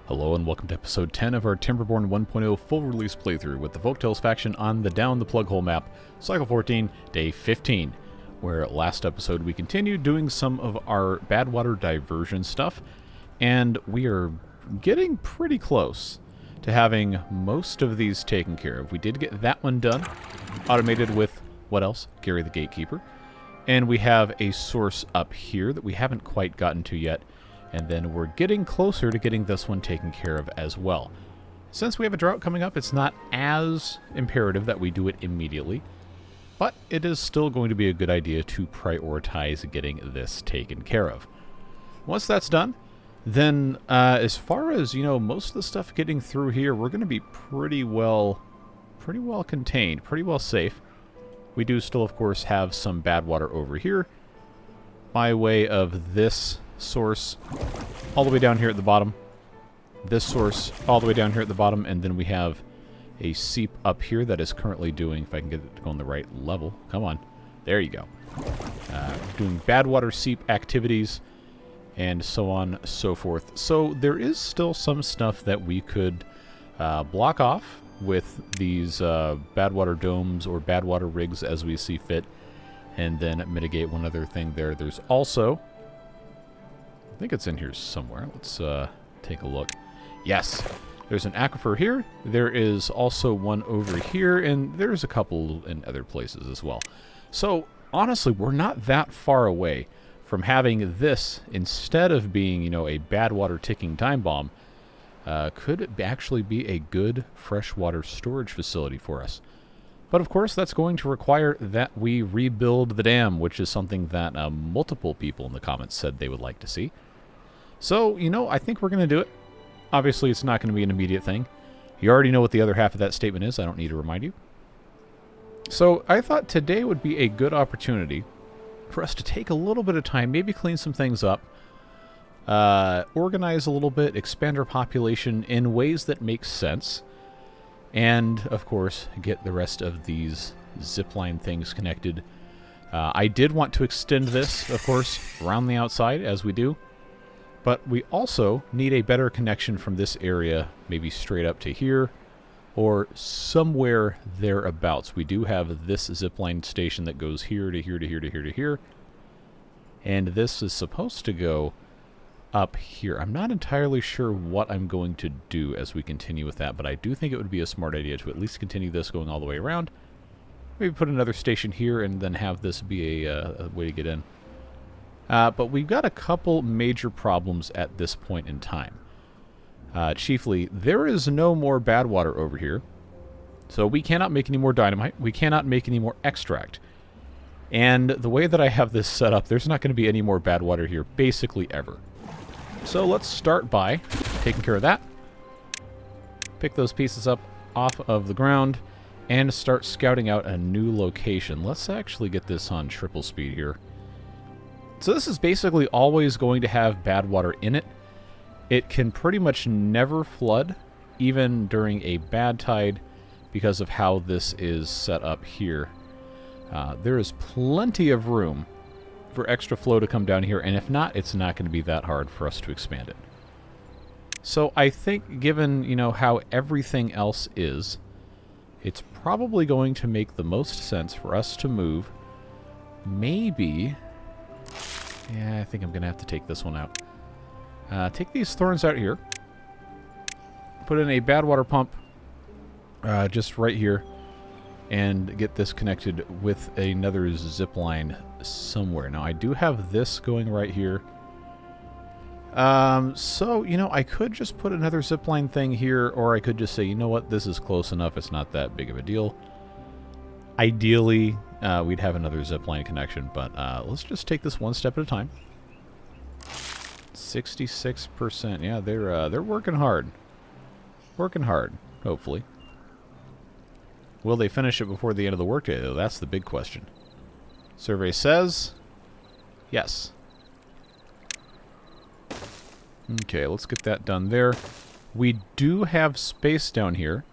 Hello and welcome to episode 10 of our Timberborn 1.0 full release playthrough with the Folktales faction on the Down the Plug Hole map, Cycle 14, Day 15, where last episode we continued doing some of our Badwater diversion stuff, and we are getting pretty close to having most of these taken care of. We did get that one done, automated with, what else? Gary the Gatekeeper. And we have a source up here that we haven't quite gotten to yet. And then we're getting closer to getting this one taken care of as well. Since we have a drought coming up, it's not as imperative that we do it immediately. But it is still going to be a good idea to prioritize getting this taken care of. Once that's done, then as far as, most of the stuff getting through here, we're going to be pretty well contained, pretty well safe. We do still, of course, have some bad water over here by way of this source all the way down here at the bottom, this source all the way down here at the bottom, and then we have a seep up here that is currently doing, if I can get it to go on the right level, come on, there you go, doing bad water seep activities and so on so forth. So there is still some stuff that we could block off with these bad water domes or bad water rigs as we see fit, and then mitigate one other thing there. There's also, I think it's in here somewhere. Let's take a look. Yes, there's an aquifer here. There is also one over here, and there's a couple in other places as well. So, honestly, we're not that far away from having this, instead of being, a bad water ticking time bomb, could actually be a good freshwater storage facility for us. But, of course, that's going to require that we rebuild the dam, which is something that multiple people in the comments said they would like to see. So, I think we're going to do it. Obviously, it's not going to be an immediate thing. You already know what the other half of that statement is. I don't need to remind you. So, I thought today would be a good opportunity for us to take a little bit of time, maybe clean some things up, organize a little bit, expand our population in ways that make sense, and, of course, get the rest of these zipline things connected. I did want to extend this, of course, around the outside, as we do. But we also need a better connection from this area, maybe straight up to here, or somewhere thereabouts. We do have this zipline station that goes here to here to here to here to here. And this is supposed to go up here. I'm not entirely sure what I'm going to do as we continue with that, but I do think it would be a smart idea to at least continue this going all the way around. Maybe put another station here and then have this be a way to get in. But we've got a couple major problems at this point in time. Chiefly, there is no more bad water over here. So we cannot make any more dynamite. We cannot make any more extract. And the way that I have this set up, there's not going to be any more bad water here basically ever. So let's start by taking care of that. Pick those pieces up off of the ground and start scouting out a new location. Let's actually get this on triple speed here. So this is basically always going to have bad water in it. It can pretty much never flood, even during a bad tide, because of how this is set up here. There is plenty of room for extra flow to come down here, and if not, it's not going to be that hard for us to expand it. So I think, given, how everything else is, it's probably going to make the most sense for us to move, maybe... Yeah, I think I'm going to have to take this one out. Take these thorns out here. Put in a bad water pump just right here. And get this connected with another zip line somewhere. Now, I do have this going right here. So, I could just put another zip line thing here. Or I could just say, you know what, this is close enough. It's not that big of a deal. Ideally... we'd have another zipline connection, but let's just take this one step at a time. 66%. Yeah, they're working hard. Working hard, hopefully. Will they finish it before the end of the workday, though? That's the big question. Survey says yes. Okay, let's get that done there. We do have space down here,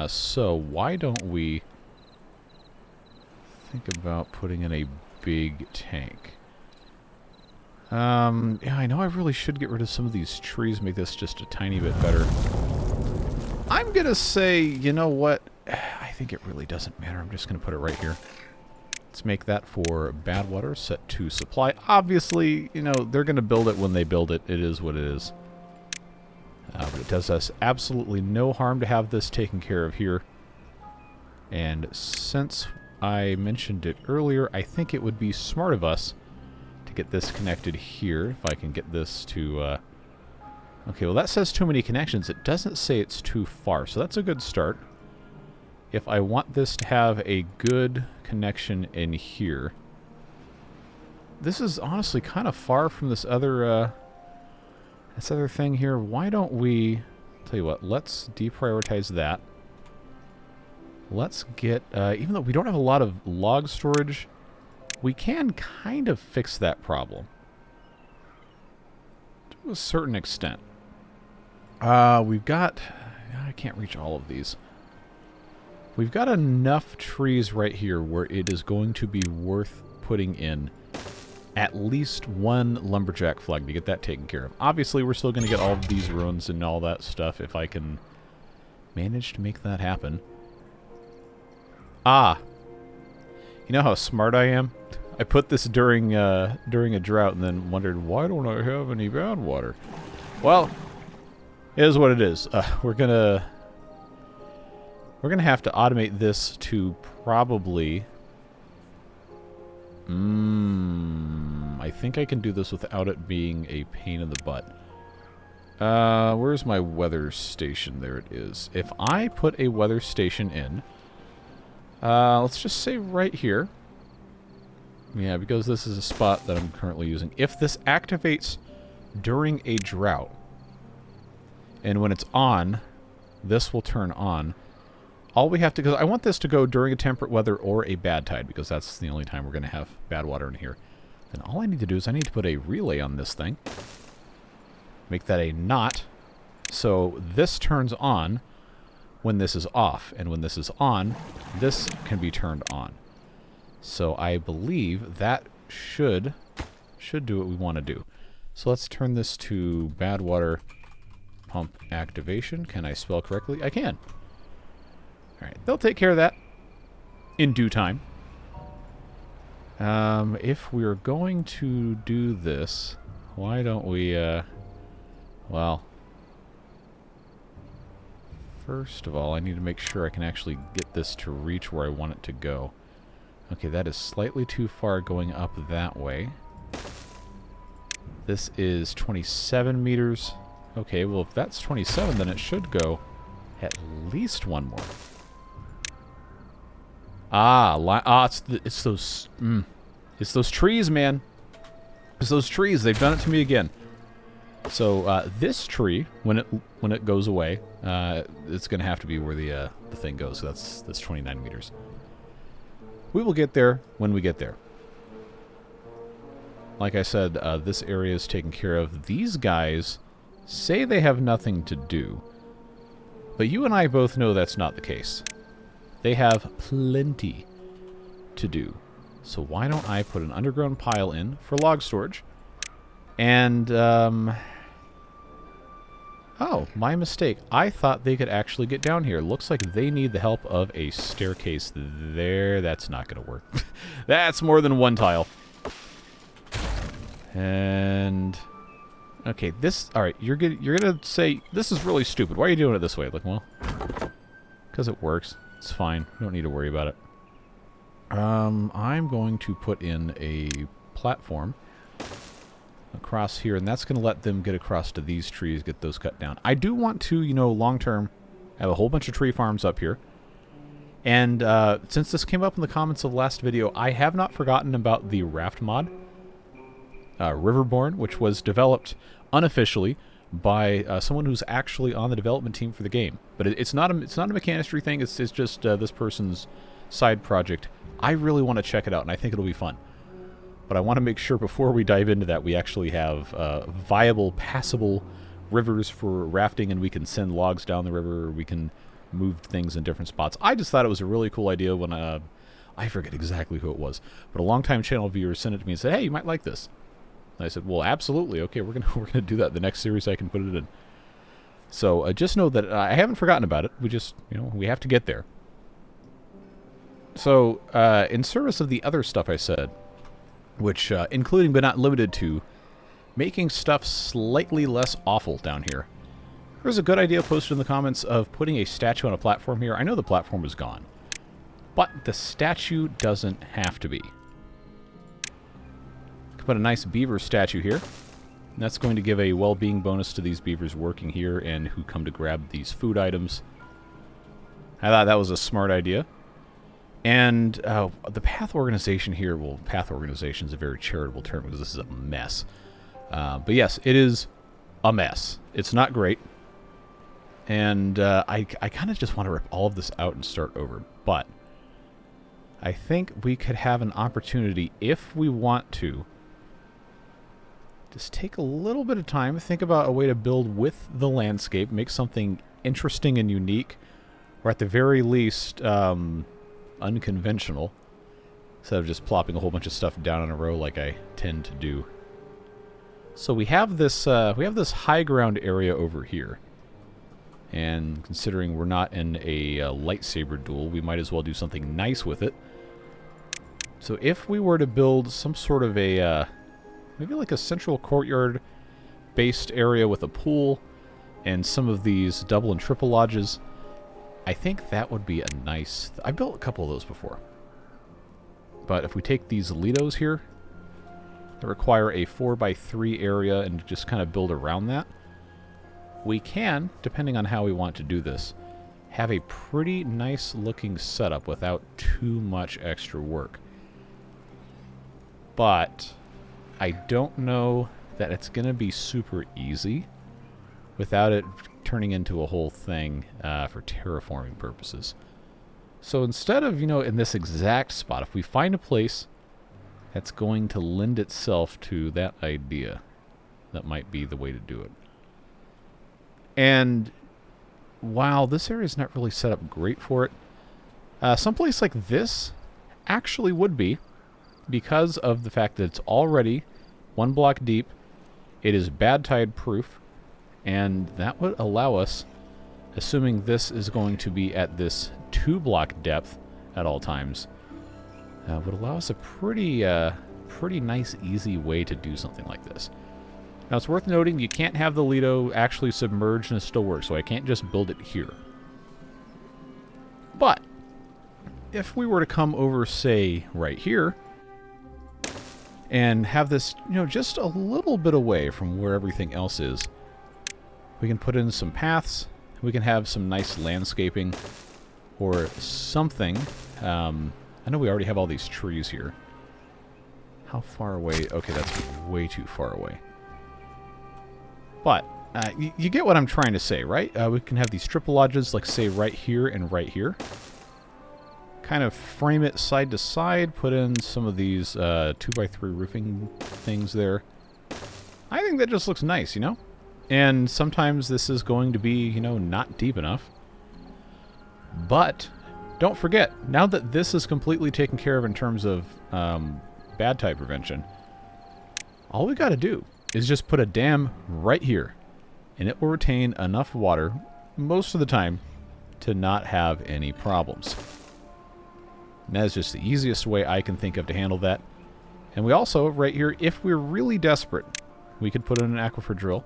so why don't we... think about putting in a big tank. Yeah, I know I really should get rid of some of these trees, make this just a tiny bit better. I'm gonna say, you know what? I think it really doesn't matter. I'm just gonna put it right here. Let's make that for bad water, set to supply. Obviously, you know, they're gonna build it when they build it. It is what it is. But it does us absolutely no harm to have this taken care of here. And since I mentioned it earlier, I think it would be smart of us to get this connected here. If I can get this to... Okay, well that says too many connections. It doesn't say it's too far, so that's a good start. If I want this to have a good connection in here... This is honestly kind of far from this other thing here. Why don't we... Tell you what, let's deprioritize that. Let's get... even though we don't have a lot of log storage, we can kind of fix that problem. To a certain extent. We've got... I can't reach all of these. We've got enough trees right here where it is going to be worth putting in at least one lumberjack flag to get that taken care of. Obviously, we're still going to get all of these ruins and all that stuff if I can manage to make that happen. Ah! You know how smart I am? I put this during a drought and then wondered, why don't I have any bad water? Well, it is what it is. We're gonna have to automate this to probably... I think I can do this without it being a pain in the butt. Where's my weather station? There it is. If I put a weather station in... let's just say right here. Yeah, because this is a spot that I'm currently using. If this activates during a drought, and when it's on, this will turn on. All we have to... Because I want this to go during a temperate weather or a bad tide, because that's the only time we're going to have bad water in here. Then all I need to do is I need to put a relay on this thing. Make that a knot. So this turns on when this is off, and when this is on, this can be turned on. So I believe that should do what we want to do. So let's turn this to bad water pump activation. Can I spell correctly? I can. Alright, they'll take care of that in due time. If we're going to do this, why don't we, well... First of all, I need to make sure I can actually get this to reach where I want it to go. Okay, that is slightly too far going up that way. This is 27 meters. Okay, well, if that's 27, then it should go at least one more. It's those... It's those trees, man. It's those trees. They've done it to me again. So, this tree, when it goes away, it's going to have to be where the thing goes. So that's 29 meters. We will get there when we get there. Like I said, this area is taken care of. These guys say they have nothing to do. But you and I both know that's not the case. They have plenty to do. So why don't I put an underground pile in for log storage? And, oh, my mistake. I thought they could actually get down here. Looks like they need the help of a staircase there. That's not going to work. That's more than one tile. And... Okay, this... Alright, you're gonna say, this is really stupid. Why are you doing it this way? Like, well... Because it works. It's fine. Don't need to worry about it. I'm going to put in a platform across here, and that's going to let them get across to these trees, get those cut down. I do want to, you know, long-term, have a whole bunch of tree farms up here. And since this came up in the comments of the last video, I have not forgotten about the raft mod, Riverborn, which was developed unofficially by someone who's actually on the development team for the game. But it's not a mechanistry thing. It's just this person's side project. I really want to check it out, and I think it'll be fun. But I want to make sure before we dive into that, we actually have viable, passable rivers for rafting, and we can send logs down the river, or we can move things in different spots. I just thought it was a really cool idea when I forget exactly who it was, but a longtime channel viewer sent it to me and said, hey, you might like this. And I said, well, absolutely. Okay, we're gonna do that. The next series I can put it in. So just know that I haven't forgotten about it. We just, we have to get there. So in service of the other stuff I said, which including but not limited to making stuff slightly less awful down here, there's a good idea posted in the comments of putting a statue on a platform here. I know the platform is gone, but the statue doesn't have to be. Put a nice beaver statue here. And that's going to give a well-being bonus to these beavers working here and who come to grab these food items. I thought that was a smart idea. And the path organization here, well, path organization is a very charitable term because this is a mess. But yes, it is a mess. It's not great. And I kind of just want to rip all of this out and start over. But I think we could have an opportunity, if we want to, just take a little bit of time, think about a way to build with the landscape, make something interesting and unique, or at the very least, unconventional, instead of just plopping a whole bunch of stuff down in a row like I tend to do. So we have this high ground area over here, and considering we're not in a lightsaber duel, we might as well do something nice with it. So if we were to build some sort of a maybe like a central courtyard-based area with a pool and some of these double and triple lodges, I think that would be a nice... I've built a couple of those before. But if we take these Lidos here, that require a 4x3 area and just kind of build around that, we can, depending on how we want to do this, have a pretty nice-looking setup without too much extra work. But I don't know that it's going to be super easy without it turning into a whole thing for terraforming purposes. So instead of, in this exact spot, if we find a place that's going to lend itself to that idea, that might be the way to do it. And while this area is not really set up great for it, someplace like this actually would be, because of the fact that it's already 1 block deep, it is bad tide proof, and that would allow us, assuming this is going to be at this 2 block depth at all times, would allow us a pretty nice, easy way to do something like this. Now it's worth noting you can't have the Lido actually submerged and still work, so I can't just build it here. But if we were to come over, say, right here, and have this, just a little bit away from where everything else is, we can put in some paths, we can have some nice landscaping, or something. I know we already have all these trees here. How far away? Okay, that's way too far away. But, you get what I'm trying to say, right? We can have these triple lodges, like, say, right here and right here. Kind of frame it side to side, put in some of these 2x3 roofing things there. I think that just looks nice, And sometimes this is going to be, not deep enough. But don't forget, now that this is completely taken care of in terms of bad tide prevention, all we got to do is just put a dam right here, and it will retain enough water most of the time to not have any problems. And that is just the easiest way I can think of to handle that. And we also, right here, if we're really desperate, we could put in an aquifer drill.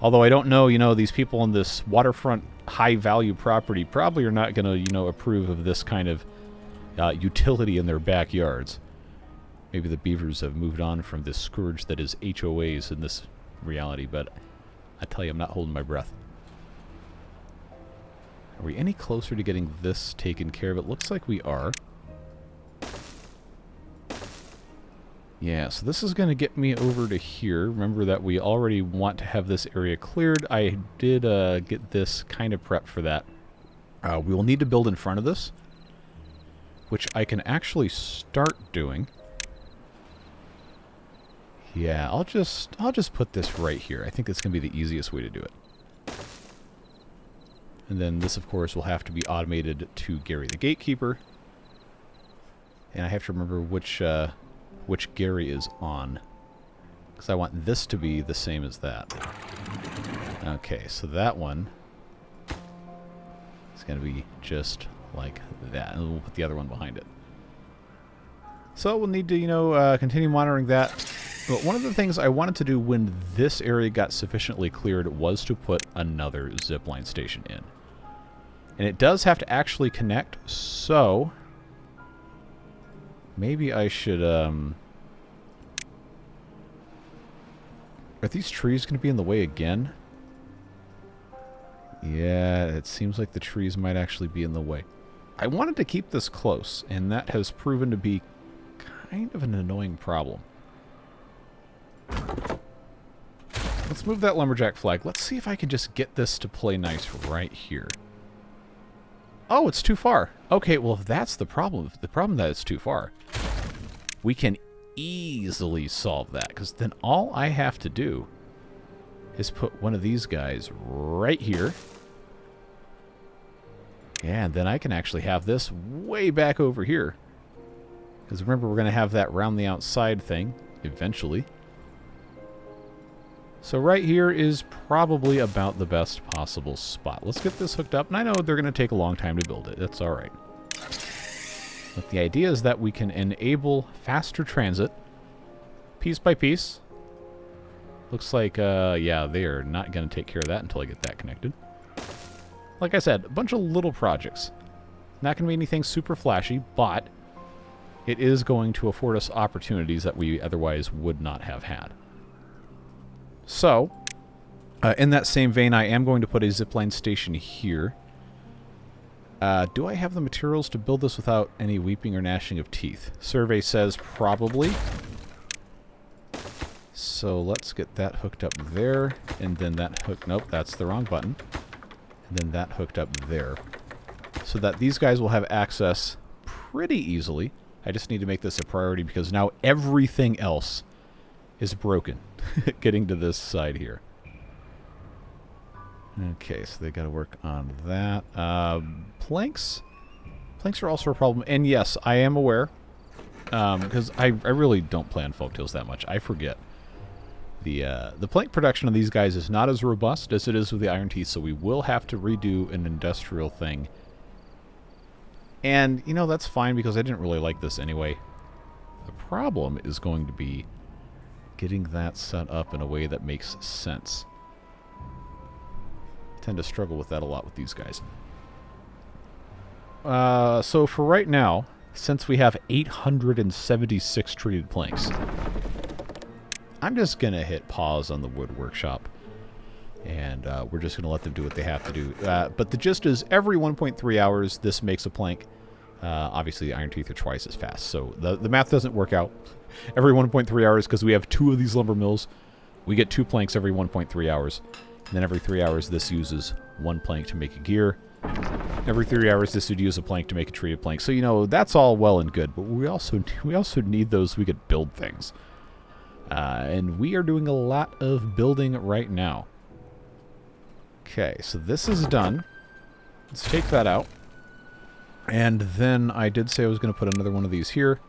Although I don't know, these people on this waterfront high-value property probably are not going to, approve of this kind of utility in their backyards. Maybe the beavers have moved on from this scourge that is HOAs in this reality, but I tell you, I'm not holding my breath. Are we any closer to getting this taken care of? It looks like we are. Yeah, so this is going to get me over to here. Remember that we already want to have this area cleared. I did get this kind of prepped for that. We will need to build in front of this, which I can actually start doing. Yeah, I'll just put this right here. I think that's going to be the easiest way to do it. And then this, of course, will have to be automated to Gary the Gatekeeper. And I have to remember which Gary is on. Because I want this to be the same as that. Okay, so that one is going to be just like that. And we'll put the other one behind it. So we'll need to, you know, continue monitoring that. But one of the things I wanted to do when this area got sufficiently cleared was to put another zipline station in. And it does have to actually connect, so maybe I should, are these trees going to be in the way again? Yeah, it seems like the trees might actually be in the way. I wanted to keep this close, and that has proven to be kind of an annoying problem. Let's move that lumberjack flag. Let's see if I can just get this to play nice right here. Oh, it's too far. Okay, well, if that's the problem that it's too far, we can easily solve that, because then all I have to do is put one of these guys right here. Yeah, and then I can actually have this way back over here. Because remember, we're going to have that round the outside thing eventually. So right here is probably about the best possible spot. Let's get this hooked up. And I know they're going to take a long time to build it. That's all right. But the idea is that we can enable faster transit piece by piece. Looks like, yeah, they are not going to take care of that until I get that connected. Like I said, a bunch of little projects. Not going to be anything super flashy, but it is going to afford us opportunities that we otherwise would not have had. So, in that same vein, I am going to put a zipline station here. Do I have the materials to build this without any weeping or gnashing of teeth? Survey says probably. So let's get that hooked up there, and then that hook. Nope, that's the wrong button. And then that hooked up there. So that these guys will have access pretty easily. I just need to make this a priority because now everything else is broken getting to this side here. Okay, so they got to work on that. Planks. Planks are also a problem. And yes, I am aware. Because I really don't play on Folktales that much. I forget. The plank production of these guys is not as robust as it is with the Iron Teeth, so we will have to redo an industrial thing. And, you know, that's fine because I didn't really like this anyway. The problem is going to be getting that set up in a way that makes sense. I tend to struggle with that a lot with these guys. So for right now, since we have 876 treated planks, I'm just going to hit pause on the wood workshop. And we're just going to let them do what they have to do. But the gist is, every 1.3 hours, this makes a plank. Obviously, the Iron Teeth are twice as fast. So the math doesn't work out every 1.3 hours because we have 2 of these lumber mills. We get 2 planks every 1.3 hours. And then every 3 hours, this uses 1 plank to make a gear. Every 3 hours, this would use a plank to make a treated plank. So, you know, that's all well and good. But we also need those so we could build things. And we are doing a lot of building right now. Okay, so this is done. Let's take that out. And then I did say I was going to put another one of these here.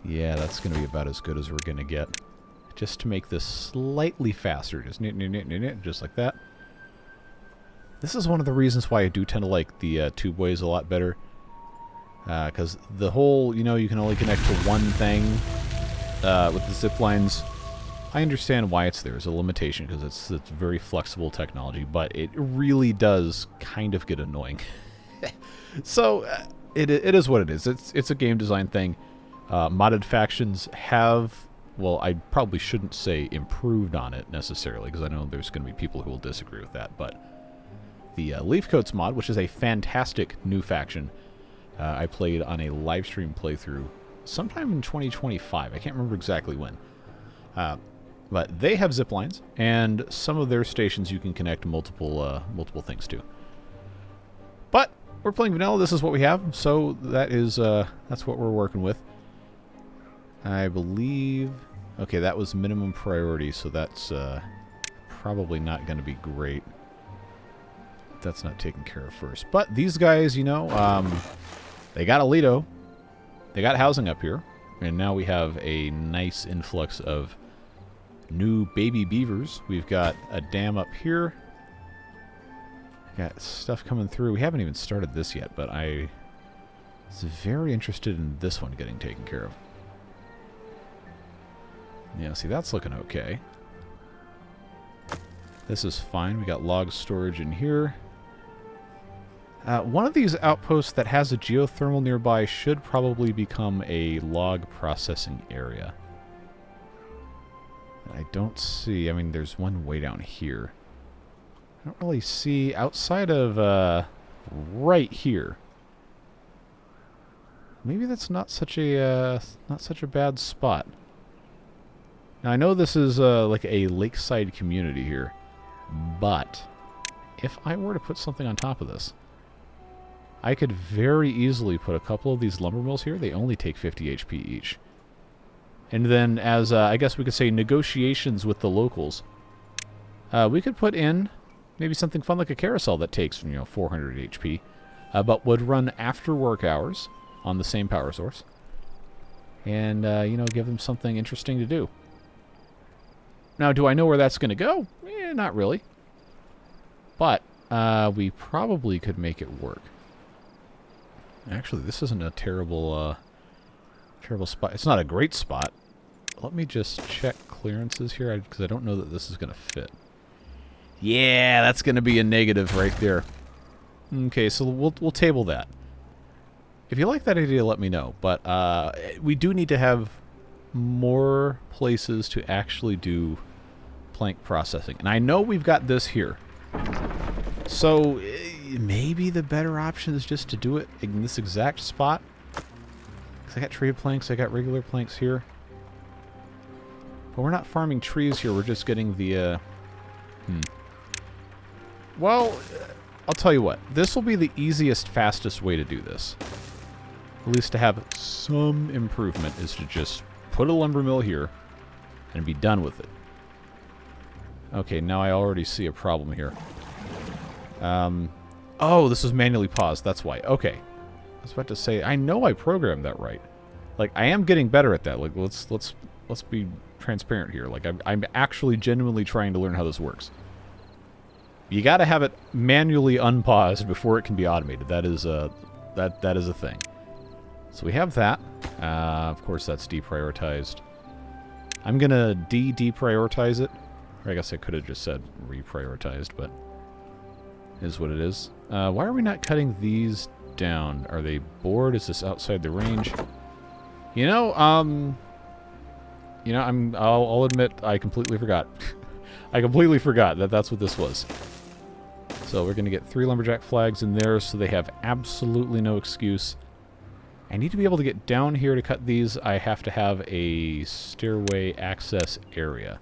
Yeah, that's going to be about as good as we're going to get. Just to make this slightly faster. Just just like that. This is one of the reasons why I do tend to like the tube ways a lot better. Because the whole, you know, you can only connect to one thing with the zip lines. I understand why it's there as a limitation because it's very flexible technology, but it really does kind of get annoying. So it is what it is. It's a game design thing. Modded factions have, well, I probably shouldn't say improved on it necessarily because I know there's going to be people who will disagree with that, but the Leafcoats mod, which is a fantastic new faction, I played on a live stream playthrough sometime in 2025. I can't remember exactly when. But they have zip lines, and some of their stations you can connect multiple things to. But we're playing vanilla. This is what we have, so that is that's what we're working with. I believe. Okay, that was minimum priority, so that's probably not going to be great. That's not taken care of first. But these guys, you know, they got a Lido. They got housing up here, and now we have a nice influx of new baby beavers. We've got a dam up here. Got stuff coming through. We haven't even started this yet, but I was very interested in this one getting taken care of. Yeah, see, that's looking okay. This is fine. We got log storage in here. One of these outposts that has a geothermal nearby should probably become a log processing area. I don't see... I mean, there's one way down here. I don't really see outside of right here. Maybe that's not such a bad spot. Now I know this is like a lakeside community here, but if I were to put something on top of this, I could very easily put a couple of these lumber mills here. They only take 50 HP each. And then as I guess we could say negotiations with the locals, we could put in maybe something fun like a carousel that takes 400 HP, but would run after work hours on the same power source, and give them something interesting to do. Now, do I know where that's going to go? Not really. But we probably could make it work. Actually, this isn't a terrible spot. It's not a great spot. Let me just check clearances here, because I don't know that this is going to fit. Yeah, that's going to be a negative right there. Okay, so we'll table that. If you like that idea, let me know. But we do need to have more places to actually do plank processing. And I know we've got this here. So maybe the better option is just to do it in this exact spot. Because I got tree planks, I got regular planks here. But we're not farming trees here, we're just getting the... Well, I'll tell you what. This will be the easiest, fastest way to do this. At least to have some improvement is to just put a lumber mill here and be done with it. Okay, now I already see a problem here. Oh, this is manually paused. That's why. Okay. I was about to say, I know I programmed that right. Like, I am getting better at that. Like, let's be transparent here. Like, I'm actually genuinely trying to learn how this works. You got to have it manually unpaused before it can be automated. That is a thing. So we have that. Of course, that's deprioritized. I'm gonna deprioritize it. Or I guess I could have just said reprioritized, but is what it is. Why are we not cutting these down? Are they bored? Is this outside the range? I'll admit I completely forgot. I completely forgot that that's what this was. So we're gonna get 3 lumberjack flags in there, so they have absolutely no excuse. I need to be able to get down here to cut these. I have to have a stairway access area.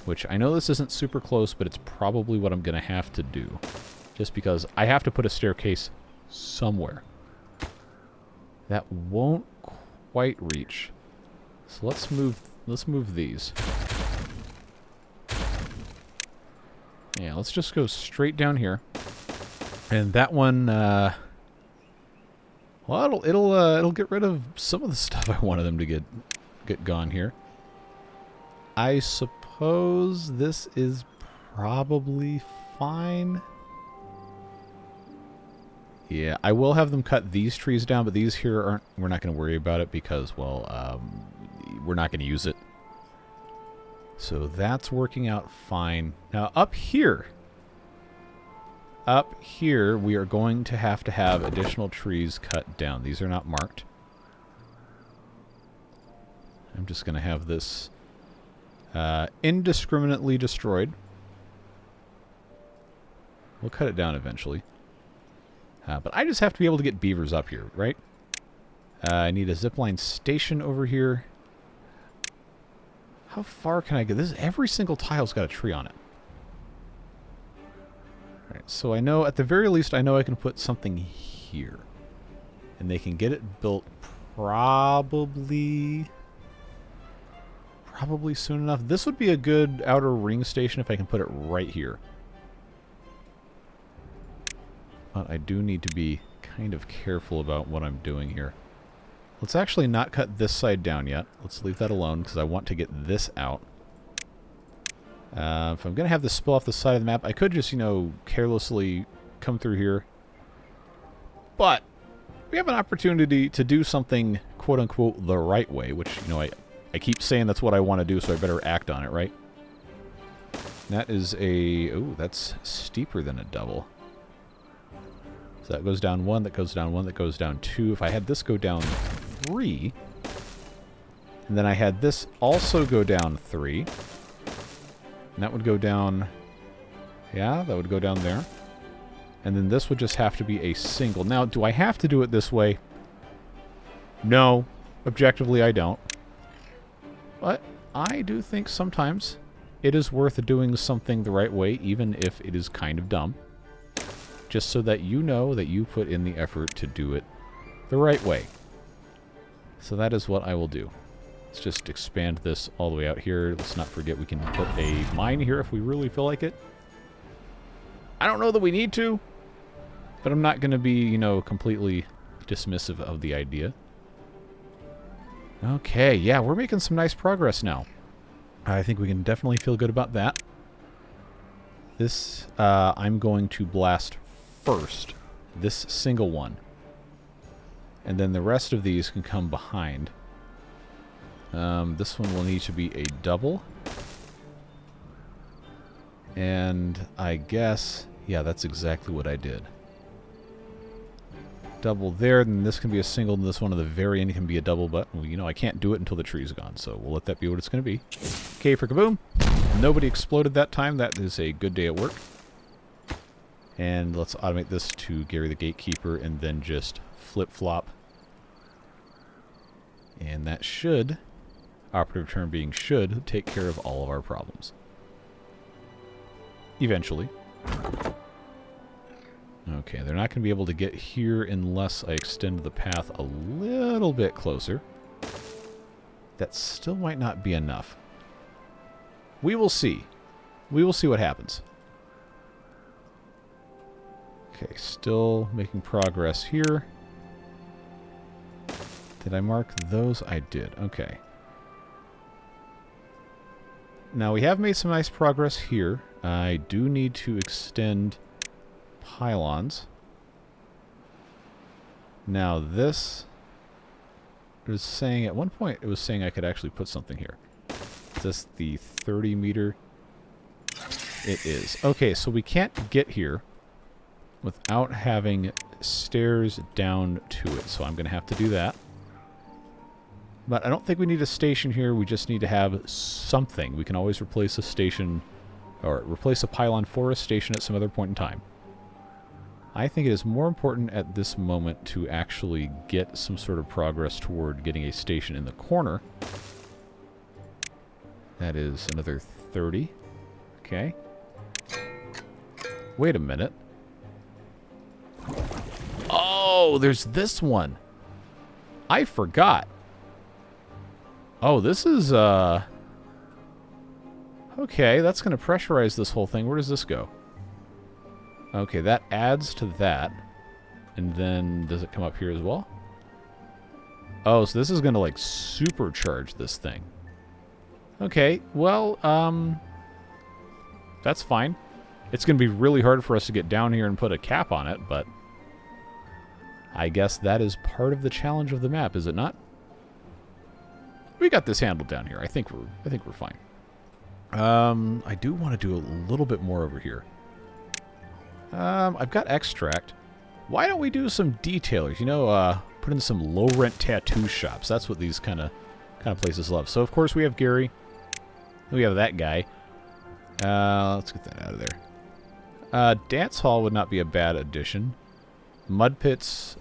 Which I know this isn't super close, but it's probably what I'm going to have to do. Just because I have to put a staircase somewhere. That won't quite reach. So let's move these. Yeah, let's just go straight down here. And that one, well, it'll get rid of some of the stuff I wanted them to get gone here. I suppose this is probably fine. Yeah, I will have them cut these trees down, but these here aren't. We're not going to worry about it because, well, we're not going to use it. So that's working out fine. Now up here we are going to have additional trees cut down. These are not marked. I'm just going to have this indiscriminately destroyed. We'll cut it down eventually. But I just have to be able to get beavers up here, right? I need a zipline station over here. How far can I get? Every single tile's got a tree on it. Alright, so I know, at the very least, I know I can put something here. And they can get it built probably soon enough. This would be a good outer ring station if I can put it right here. But I do need to be kind of careful about what I'm doing here. Let's actually not cut this side down yet. Let's leave that alone because I want to get this out. If I'm going to have this spill off the side of the map, I could just, you know, carelessly come through here. But we have an opportunity to do something, quote-unquote, the right way, which, you know, I keep saying that's what I want to do, so I better act on it, right? That is a... Ooh, that's steeper than a double. So that goes down 1, that goes down 1, that goes down 2. If I had this go down 3, and then I had this also go down 3, and that would go down... Yeah, that would go down there. And then this would just have to be a single. Now, do I have to do it this way? No. Objectively, I don't. But I do think sometimes it is worth doing something the right way, even if it is kind of dumb. Just so that you know that you put in the effort to do it the right way. So that is what I will do. Let's just expand this all the way out here. Let's not forget we can put a mine here if we really feel like it. I don't know that we need to, but I'm not going to be, you know, completely dismissive of the idea. Okay, yeah, we're making some nice progress now. I think we can definitely feel good about that. This, I'm going to blast first. This single one. And then the rest of these can come behind. This one will need to be a double. And I guess, yeah, that's exactly what I did. Double there, then this can be a single, and this one at the very end can be a double, but, well, you know, I can't do it until the tree's gone, so we'll let that be what it's going to be. Okay, for kaboom. Nobody exploded that time. That is a good day at work. And let's automate this to Gary the Gatekeeper, and then just flip-flop. And that should, operative term being should, take care of all of our problems. Eventually. Okay, they're not going to be able to get here unless I extend the path a little bit closer. That still might not be enough. We will see. We will see what happens. Okay, still making progress here. Did I mark those? I did. Okay. Now, we have made some nice progress here. I do need to extend pylons. Now this is saying, at one point it was saying I could actually put something here. Is this the 30 meter? It is. Okay, so we can't get here without having stairs down to it, so I'm going to have to do that. But I don't think we need a station here, we just need to have something. We can always replace a station, or replace a pylon for a station at some other point in time. I think it is more important at this moment to actually get some sort of progress toward getting a station in the corner. That is another 30. Okay. Wait a minute. Oh, there's this one. I forgot. Oh, this is, okay, that's going to pressurize this whole thing. Where does this go? Okay, that adds to that. And then, does it come up here as well? Oh, so this is going to, like, supercharge this thing. Okay, well, that's fine. It's going to be really hard for us to get down here and put a cap on it, but I guess that is part of the challenge of the map, is it not? We got this handled down here. I think we're fine. I do want to do a little bit more over here. I've got extract. Why don't we do some detailers? You know, put in some low-rent tattoo shops. That's what these kind of places love. So, of course, we have Gary. We have that guy. Let's get that out of there. Dance Hall would not be a bad addition. Mud pits.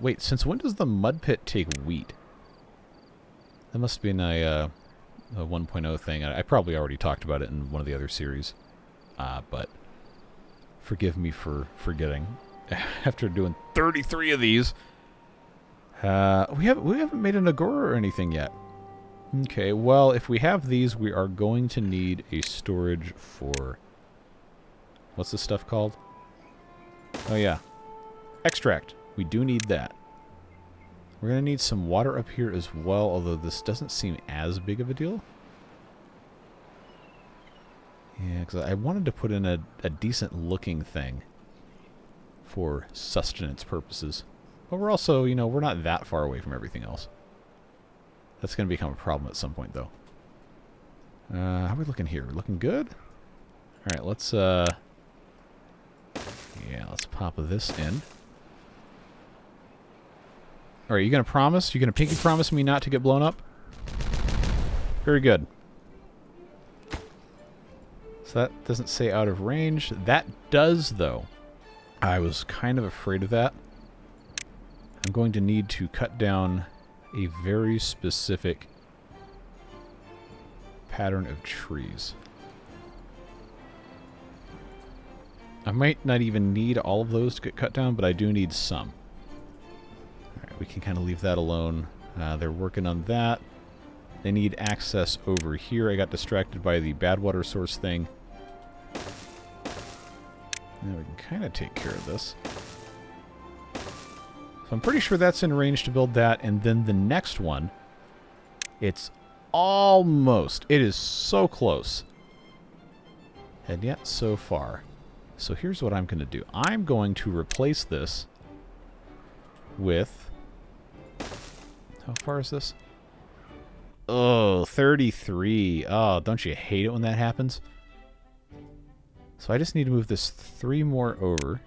Wait, since when does the mud pit take wheat? That must be a 1.0 thing. I probably already talked about it in one of the other series. But forgive me for forgetting. After doing 33 of these. We haven't made an Agora or anything yet. Okay, well, if we have these, we are going to need a storage for... What's this stuff called? Oh, yeah. Extract. We do need that. We're going to need some water up here as well, although this doesn't seem as big of a deal. Yeah, because I wanted to put in a decent looking thing for sustenance purposes. But we're also, you know, we're not that far away from everything else. That's going to become a problem at some point, though. How are we looking here? We're looking good? Alright, let's, yeah, let's pop this in. Alright, you going to promise? You going to pinky promise me not to get blown up? Very good. So that doesn't say out of range. That does, though. I was kind of afraid of that. I'm going to need to cut down a very specific pattern of trees. I might not even need all of those to get cut down, but I do need some. Alright, we can kind of leave that alone. They're working on that. They need access over here. I got distracted by the bad water source thing. Now we can kind of take care of this. So I'm pretty sure that's in range to build that, and then the next one, it's almost. It is so close. And yet so far. So here's what I'm going to do. I'm going to replace this with... How far is this? Oh, 33. Oh, don't you hate it when that happens? So I just need to move this 3 more over.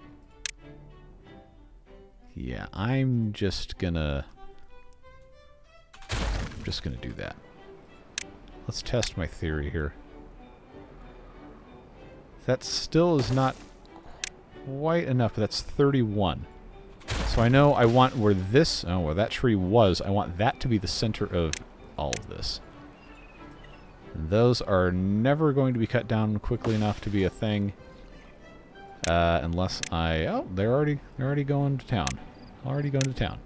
Yeah, I'm just gonna do that. Let's test my theory here. That still is not quite enough, but that's 31. So I know I want where this, oh, where that tree was, I want that to be the center of all of this. And those are never going to be cut down quickly enough to be a thing. Unless I... Oh, they're already going to town. Already going to town.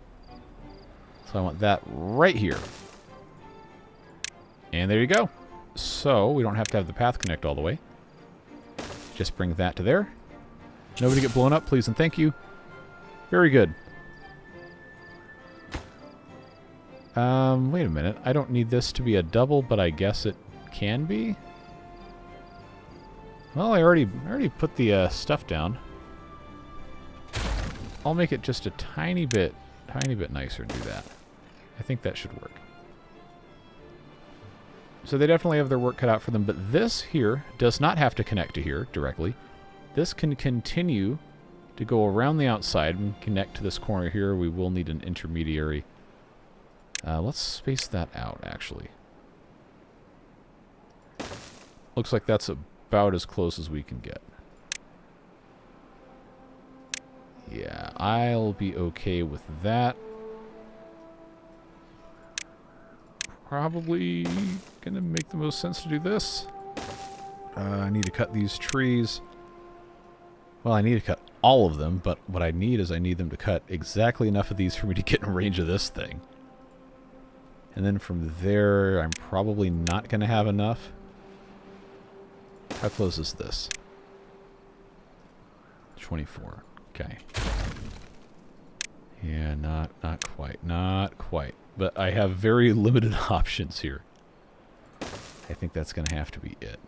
So I want that right here. And there you go. So we don't have to have the path connect all the way. Just bring that to there. Nobody get blown up, please and thank you. Very good. Wait a minute. I don't need this to be a double, but I guess it can be. Well, I already put the stuff down. I'll make it just a tiny bit nicer and do that. I think that should work. So they definitely have their work cut out for them, but this here does not have to connect to here directly. This can continue to go around the outside and connect to this corner here. We will need an intermediary. Let's space that out, actually. Looks like that's about as close as we can get. Yeah, I'll be okay with that. Probably gonna make the most sense to do this. I need to cut these trees. Well, I need to cut all of them, but what I need is I need them to cut exactly enough of these for me to get in range of this thing. And then from there, I'm probably not going to have enough. How close is this? 24. Okay. Yeah, not quite. Not quite. But I have very limited options here. I think that's going to have to be it.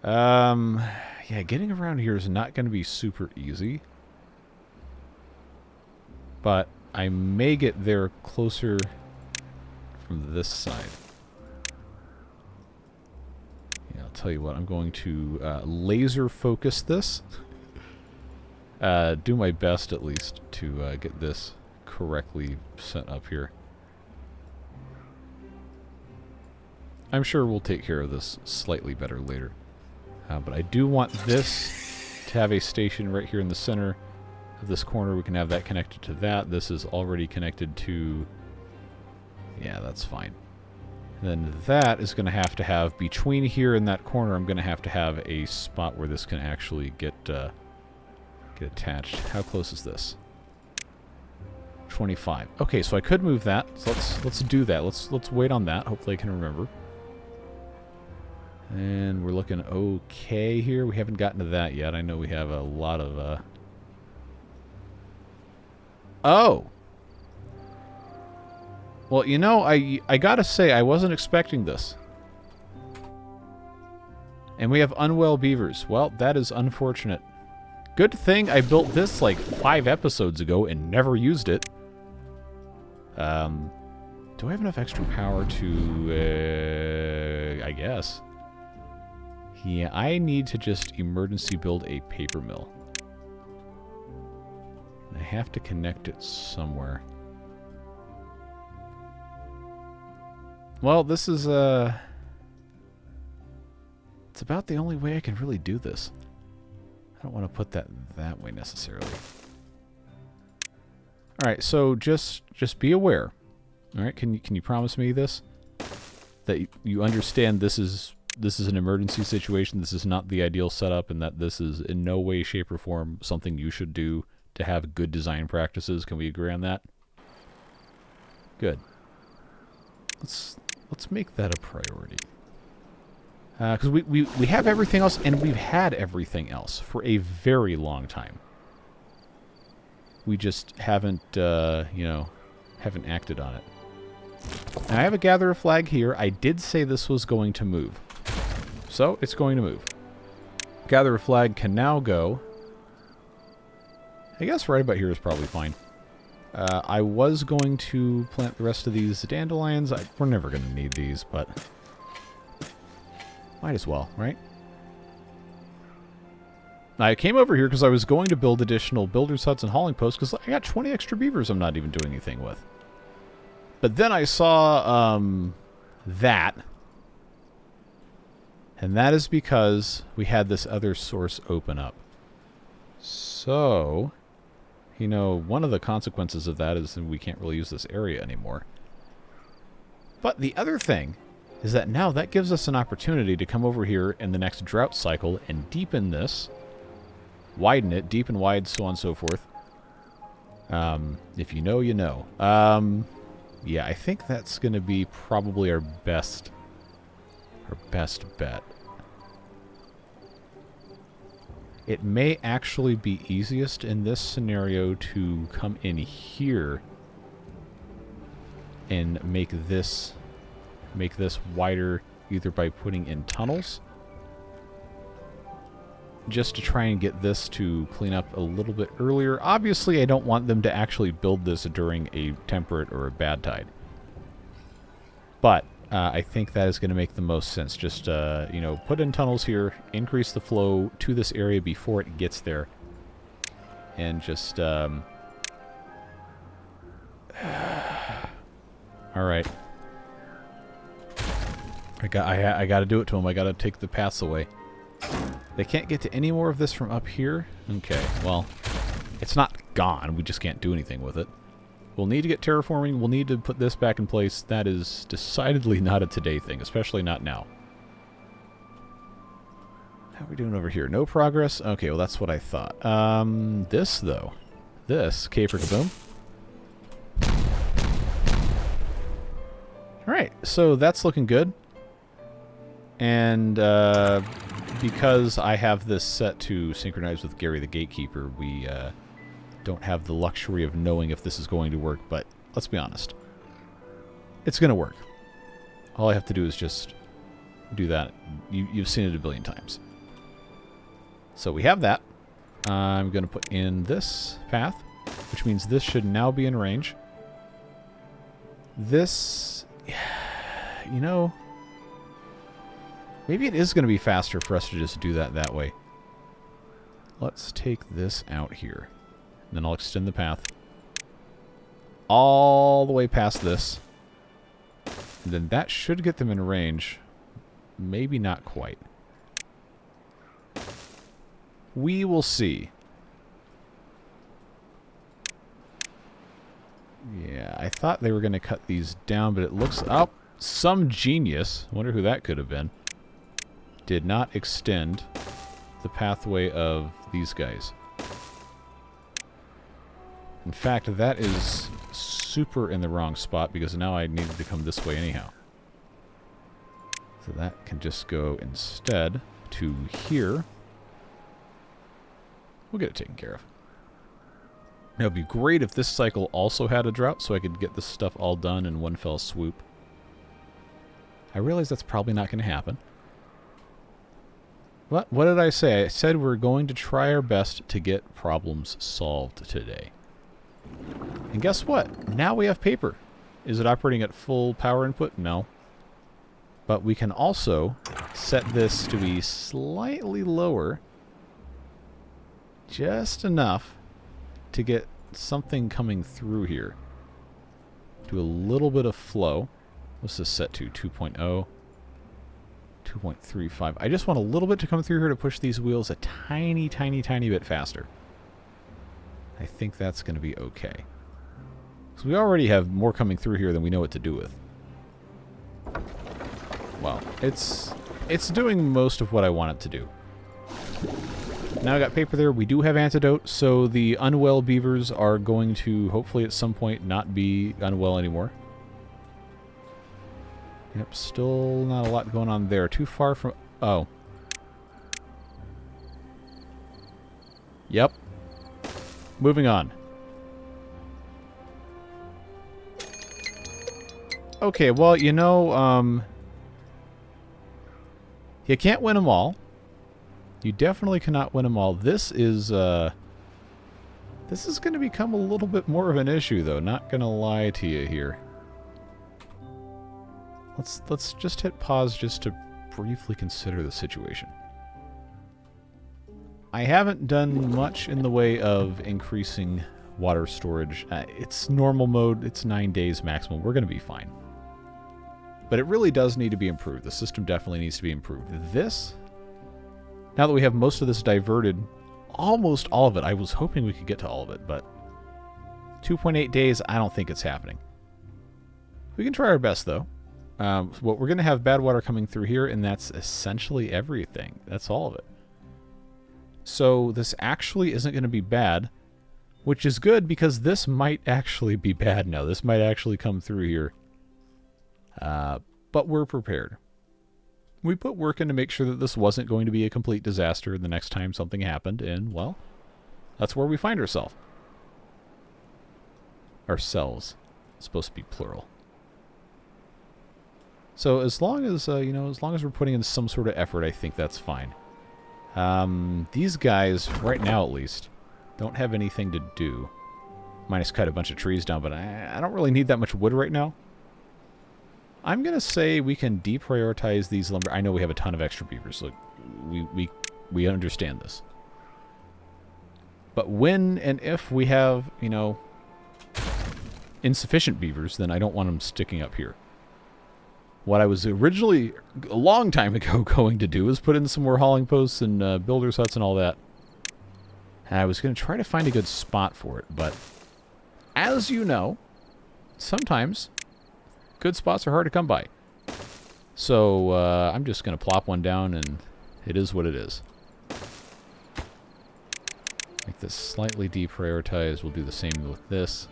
Yeah, getting around here is not going to be super easy. But I may get there closer from this side. Yeah, I'll tell you what, I'm going to laser focus this. Do my best, at least, to get this correctly set up here. I'm sure we'll take care of this slightly better later. But I do want this to have a station right here in the center of this corner. We can have that connected to that. This is already connected to... Yeah, that's fine. And then that is going to have between here and that corner, I'm going to have a spot where this can actually get attached. How close is this? 25. Okay, so I could move that. So let's do that. Let's wait on that. Hopefully I can remember. And we're looking okay here. We haven't gotten to that yet. I know we have a lot of Oh! Well, you know, I gotta say, I wasn't expecting this. And we have unwell beavers. Well, that is unfortunate. Good thing I built this like 5 episodes ago and never used it. Do I have enough extra power to... I guess. Yeah, I need to just emergency build a paper mill. I have to connect it somewhere. Well, this is, it's about the only way I can really do this. I don't want to put that way necessarily. Alright, so just be aware. Alright, can you promise me this? That you understand this is an emergency situation, this is not the ideal setup, and that this is in no way, shape, or form something you should do to have good design practices. Can we agree on that? Good. Let's make that a priority. Because we have everything else, and we've had everything else for a very long time. We just haven't, you know, haven't acted on it. Now, I have a gatherer flag here. I did say this was going to move. So, it's going to move. Gatherer flag can now go... I guess right about here is probably fine. I was going to plant the rest of these dandelions. We're never going to need these, but... might as well, right? I came over here because I was going to build additional builder's huts and hauling posts because I got 20 extra beavers I'm not even doing anything with. But then I saw that. And that is because we had this other source open up. So, you know, one of the consequences of that is that we can't really use this area anymore. But the other thing is that now that gives us an opportunity to come over here in the next drought cycle and deepen this, widen it, deep and wide, so on and so forth. If you know, you know. Yeah, I think that's going to be probably our best bet. It may actually be easiest in this scenario to come in here and make this wider, either by putting in tunnels, just to try and get this to clean up a little bit earlier. Obviously, I don't want them to actually build this during a temperate or a bad tide. But I think that is going to make the most sense. Just, you know, put in tunnels here, increase the flow to this area before it gets there. And just, alright. I got to do it to them. I got to take the paths away. They can't get to any more of this from up here? Okay, well, it's not gone. We just can't do anything with it. We'll need to get terraforming. We'll need to put this back in place. That is decidedly not a today thing, especially not now. How are we doing over here? No progress? Okay, well, that's what I thought. This, though. This, caper kaboom. Alright, so that's looking good. And, because I have this set to synchronize with Gary the Gatekeeper, we, don't have the luxury of knowing if this is going to work, but let's be honest. It's going to work. All I have to do is just do that. You've seen it a billion times. So we have that. I'm going to put in this path, which means this should now be in range. This, you know, maybe it is going to be faster for us to just do that way. Let's take this out here. And then I'll extend the path all the way past this. And then that should get them in range. Maybe not quite. We will see. Yeah, I thought they were going to cut these down, but it looks... Oh, some genius, I wonder who that could have been, did not extend the pathway of these guys. In fact, that is super in the wrong spot because now I needed to come this way anyhow. So that can just go instead to here. We'll get it taken care of. It would be great if this cycle also had a drought so I could get this stuff all done in one fell swoop. I realize that's probably not going to happen. What did I say? I said we're going to try our best to get problems solved today. And guess what? Now we have paper. Is it operating at full power input? No. But we can also set this to be slightly lower. Just enough to get something coming through here. Do a little bit of flow. What's this set to? 2.0. 2.35. I just want a little bit to come through here to push these wheels a tiny, tiny, tiny bit faster. I think that's going to be okay. So we already have more coming through here than we know what to do with. Well, it's doing most of what I want it to do. Now I got paper there. We do have antidote, so the unwell beavers are going to hopefully at some point not be unwell anymore. Yep, still not a lot going on there. Too far from... Oh. Yep. Moving on. Okay, well, you know, you can't win them all. You definitely cannot win them all. This is going to become a little bit more of an issue, though. Not going to lie to you here. Let's just hit pause just to briefly consider the situation. I haven't done much in the way of increasing water storage. It's normal mode. It's 9 days maximum. We're going to be fine. But it really does need to be improved. The system definitely needs to be improved. This, now that we have most of this diverted, almost all of it, I was hoping we could get to all of it, but 2.8 days, I don't think it's happening. We can try our best, though. What we're going to have bad water coming through here, and that's essentially everything. That's all of it. So this actually isn't going to be bad, which is good because this might actually be bad now. This might actually come through here. But we're prepared. We put work in to make sure that this wasn't going to be a complete disaster the next time something happened, and, well, that's where we find ourselves. Ourselves. It's supposed to be plural. So as long as, you know, as long as we're putting in some sort of effort, I think that's fine. These guys, right now at least, don't have anything to do. Minus cut a bunch of trees down, but I don't really need that much wood right now. I'm going to say we can deprioritize these lumber. I know we have a ton of extra beavers. Look, we understand this. But when and if we have, you know, insufficient beavers, then I don't want them sticking up here. What I was originally, a long time ago, going to do is put in some more hauling posts and builders' huts and all that. And I was going to try to find a good spot for it, but as you know, sometimes good spots are hard to come by. So I'm just going to plop one down, and it is what it is. Make this slightly deprioritized. We'll do the same with this.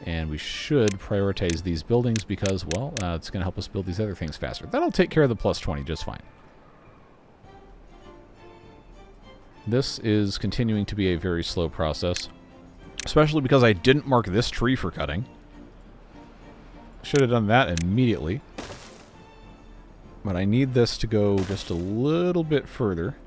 And we should prioritize these buildings because, well, it's going to help us build these other things faster. That'll take care of the plus 20 just fine. This is continuing to be a very slow process, especially because I didn't mark this tree for cutting. Should have done that immediately. But I need this to go just a little bit further.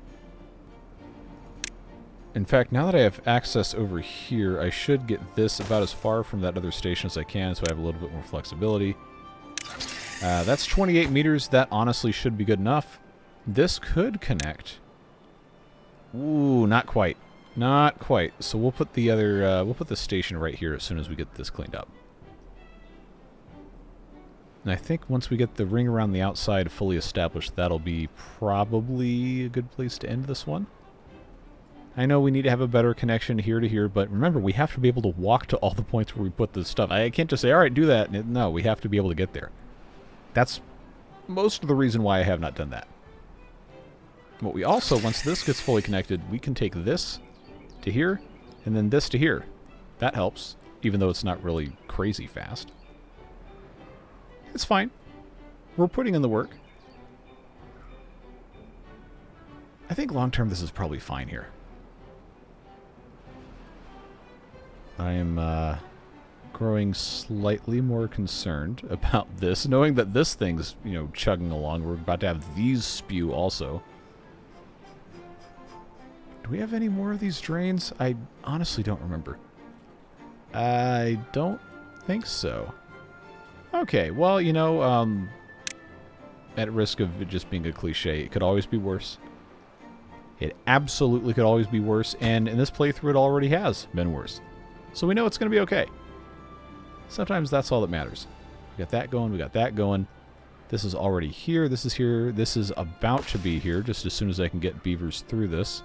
In fact, now that I have access over here, I should get this about as far from that other station as I can, so I have a little bit more flexibility. That's 28 meters. That honestly should be good enough. This could connect. Ooh, not quite. Not quite. So we'll put the other, we'll put the station right here as soon as we get this cleaned up. And I think once we get the ring around the outside fully established, that'll be probably a good place to end this one. I know we need to have a better connection here to here, but remember, we have to be able to walk to all the points where we put this stuff. I can't just say, all right, do that. No, we have to be able to get there. That's most of the reason why I have not done that. But we also, once this gets fully connected, we can take this to here, and then this to here. That helps, even though it's not really crazy fast. It's fine. We're putting in the work. I think long-term this is probably fine here. I am growing slightly more concerned about this, knowing that this thing's, you know, chugging along. We're about to have these spew also. Do we have any more of these drains? I honestly don't remember. I don't think so. Okay, well, you know, at risk of it just being a cliche, it could always be worse. It absolutely could always be worse, and in this playthrough it already has been worse. So we know it's going to be okay. Sometimes that's all that matters. We got that going, we got that going. This is already here, this is here, this is about to be here, just as soon as I can get beavers through this.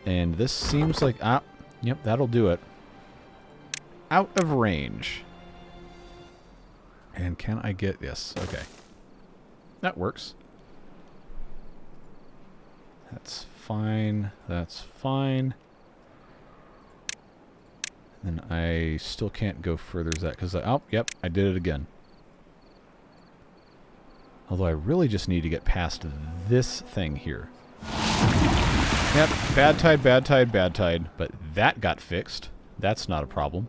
And this seems like, yep, that'll do it. Out of range. And can I get, yes, okay. That works. That's fine, that's fine. And I still can't go further as that, because oh, yep, I did it again. Although I really just need to get past this thing here. Yep, bad tide, bad tide, bad tide. But that got fixed. That's not a problem.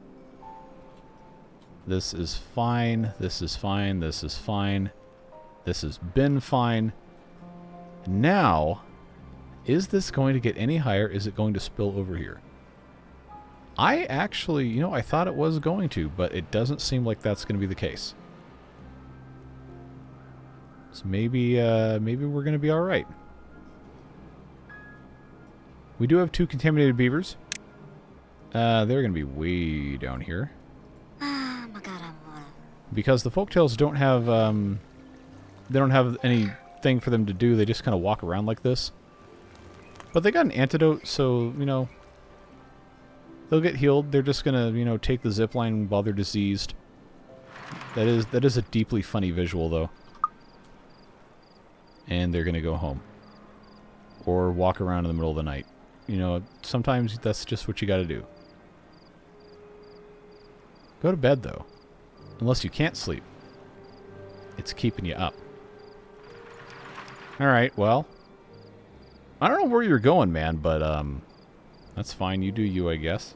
This is fine, this is fine, this is fine. This has been fine. Now, is this going to get any higher? Is it going to spill over here? I actually, you know, I thought it was going to, but it doesn't seem like that's going to be the case. So maybe we're going to be all right. We do have 2 contaminated beavers. They're going to be way down here. Because the folktales don't have, they don't have anything for them to do. They just kind of walk around like this. But they got an antidote, so, you know, they'll get healed. They're just going to, you know, take the zipline while they're diseased. That is a deeply funny visual, though. And they're going to go home. Or walk around in the middle of the night. You know, sometimes that's just what you got to do. Go to bed, though. Unless you can't sleep. It's keeping you up. Alright, well. I don't know where you're going, man, but, that's fine. You do you, I guess.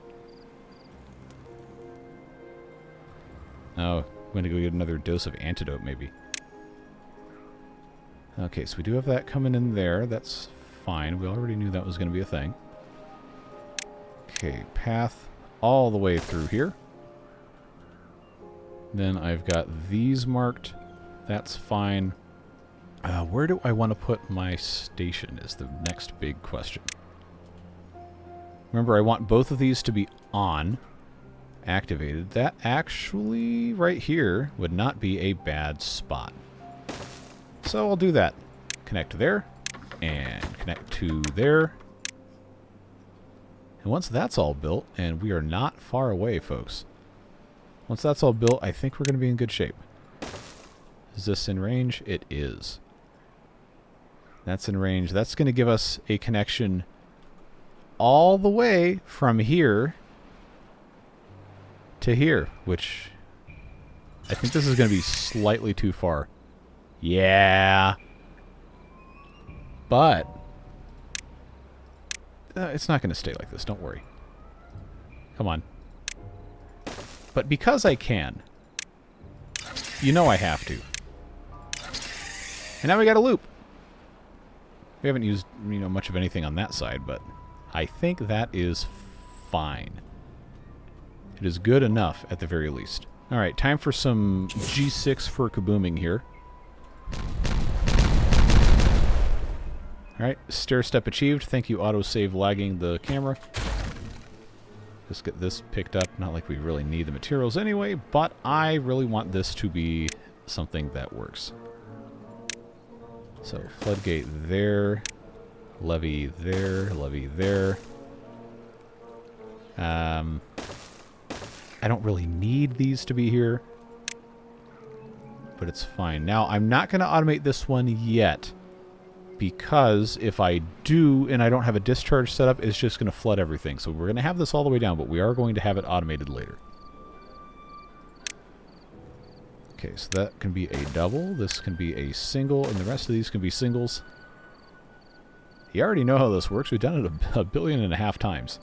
Oh, I'm going to go get another dose of antidote, maybe. Okay, so we do have that coming in there. That's fine. We already knew that was going to be a thing. Okay, path all the way through here. Then I've got these marked. That's fine. Where do I want to put my station is the next big question. Remember, I want both of these to be on, activated. That actually, right here, would not be a bad spot. So I'll do that. Connect to there, and connect to there. And once that's all built, and we are not far away, folks. Once that's all built, I think we're going to be in good shape. Is this in range? It is. That's in range. That's going to give us a connection all the way from here to here, which I think this is going to be slightly too far. Yeah. But it's not going to stay like this. Don't worry. Come on. But because I can, you know I have to. And now we got a loop. We haven't used, you know, much of anything on that side, but I think that is fine. It is good enough at the very least. All right, time for some G6 for kabooming here. All right, stair step achieved. Thank you, autosave lagging the camera. Just get this picked up. Not like we really need the materials anyway, but I really want this to be something that works. So, floodgate there. Levee there. Levee there. I don't really need these to be here, but it's fine. Now, I'm not going to automate this one yet, because if I do and I don't have a discharge set up, it's just going to flood everything. So we're going to have this all the way down, but we are going to have it automated later. Okay, so that can be a double, this can be a single, and the rest of these can be singles. You already know how this works. We've done it a billion and a half times.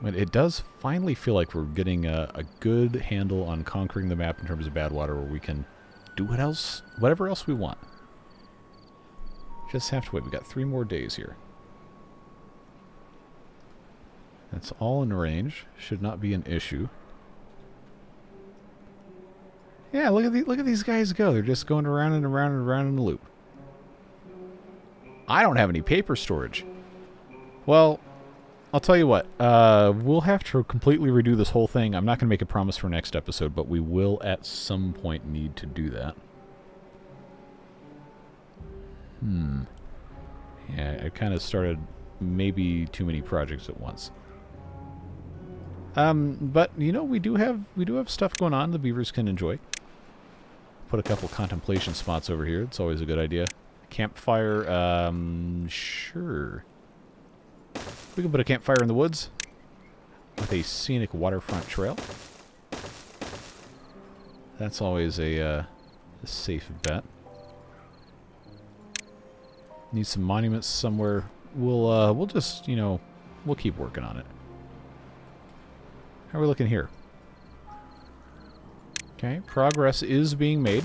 But it does finally feel like we're getting a good handle on conquering the map in terms of bad water, where we can do whatever else we want. Just have to wait. We got 3 more days here. That's all in range. Should not be an issue. Yeah, look at these guys go. They're just going around and around and around in a loop. I don't have any paper storage. Well, I'll tell you what. We'll have to completely redo this whole thing. I'm not going to make a promise for next episode, but we will at some point need to do that. Yeah, I kind of started maybe too many projects at once. But you know, we do have stuff going on the beavers can enjoy. Put a couple contemplation spots over here. It's always a good idea. Campfire, sure. We can put a campfire in the woods with a scenic waterfront trail. That's always a safe bet. Need some monuments somewhere. We'll just, you know, we'll keep working on it. How are we looking here? Okay, progress is being made.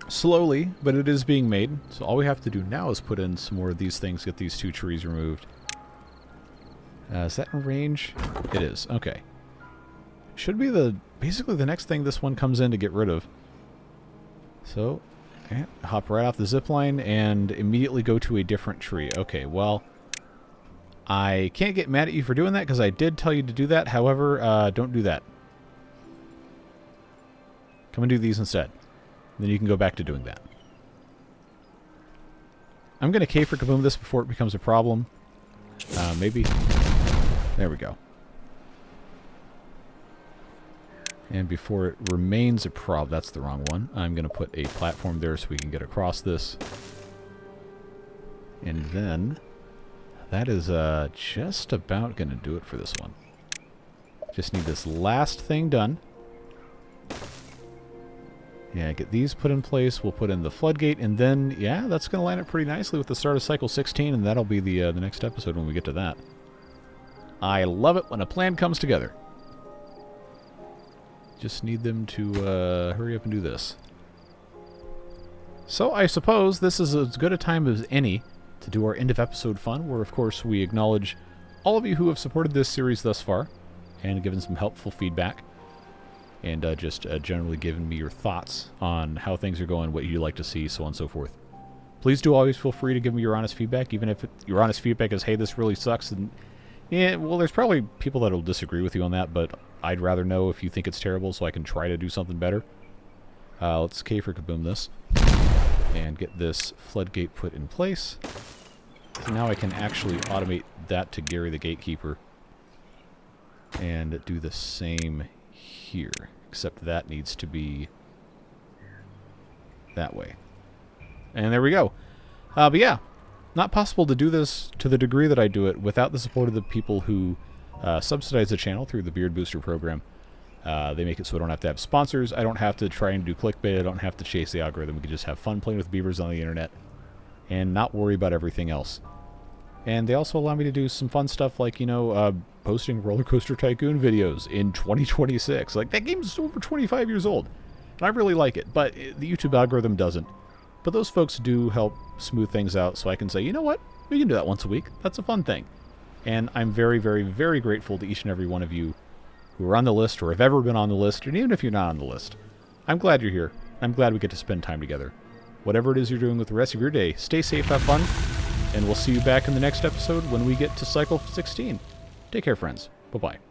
Slowly, but it is being made. So all we have to do now is put in some more of these things, get these 2 trees removed. Is that in range? It is. Okay. Should be basically the next thing this one comes in to get rid of. So, okay, hop right off the zipline and immediately go to a different tree. Okay, well, I can't get mad at you for doing that because I did tell you to do that. However, don't do that. Come and do these instead. Then you can go back to doing that. I'm going to K for Kaboom this before it becomes a problem. Maybe. There we go. And before it remains a problem, that's the wrong one. I'm going to put a platform there so we can get across this. And then that is just about going to do it for this one. Just need this last thing done. Yeah, get these put in place. We'll put in the floodgate, and then, yeah, that's going to line up pretty nicely with the start of Cycle 16, and that'll be the next episode when we get to that. I love it when a plan comes together. Just need them to hurry up and do this. So I suppose this is as good a time as any to do our end-of-episode fun, where, of course, we acknowledge all of you who have supported this series thus far and given some helpful feedback. And just generally giving me your thoughts on how things are going, what you'd like to see, so on and so forth. Please do always feel free to give me your honest feedback, even if your honest feedback is, hey, this really sucks. And yeah, well, there's probably people that will disagree with you on that, but I'd rather know if you think it's terrible so I can try to do something better. Let's K for Kaboom this. And get this floodgate put in place. So now I can actually automate that to Gary the Gatekeeper. And do the same here, except that needs to be that way. And there we go. But yeah, not possible to do this to the degree that I do it without the support of the people who subsidize the channel through the Beard Booster program. They make it so I don't have to have sponsors. I don't have to try and do clickbait. I don't have to chase the algorithm. We can just have fun playing with beavers on the internet and not worry about everything else. And they also allow me to do some fun stuff like, you know, posting Roller Coaster Tycoon videos in 2026. Like, that game's over 25 years old. And I really like it, but the YouTube algorithm doesn't. But those folks do help smooth things out so I can say, you know what? We can do that once a week. That's a fun thing. And I'm very, very, very grateful to each and every one of you who are on the list or have ever been on the list, and even if you're not on the list. I'm glad you're here. I'm glad we get to spend time together. Whatever it is you're doing with the rest of your day, stay safe, have fun. And we'll see you back in the next episode when we get to Cycle 16. Take care, friends. Bye-bye.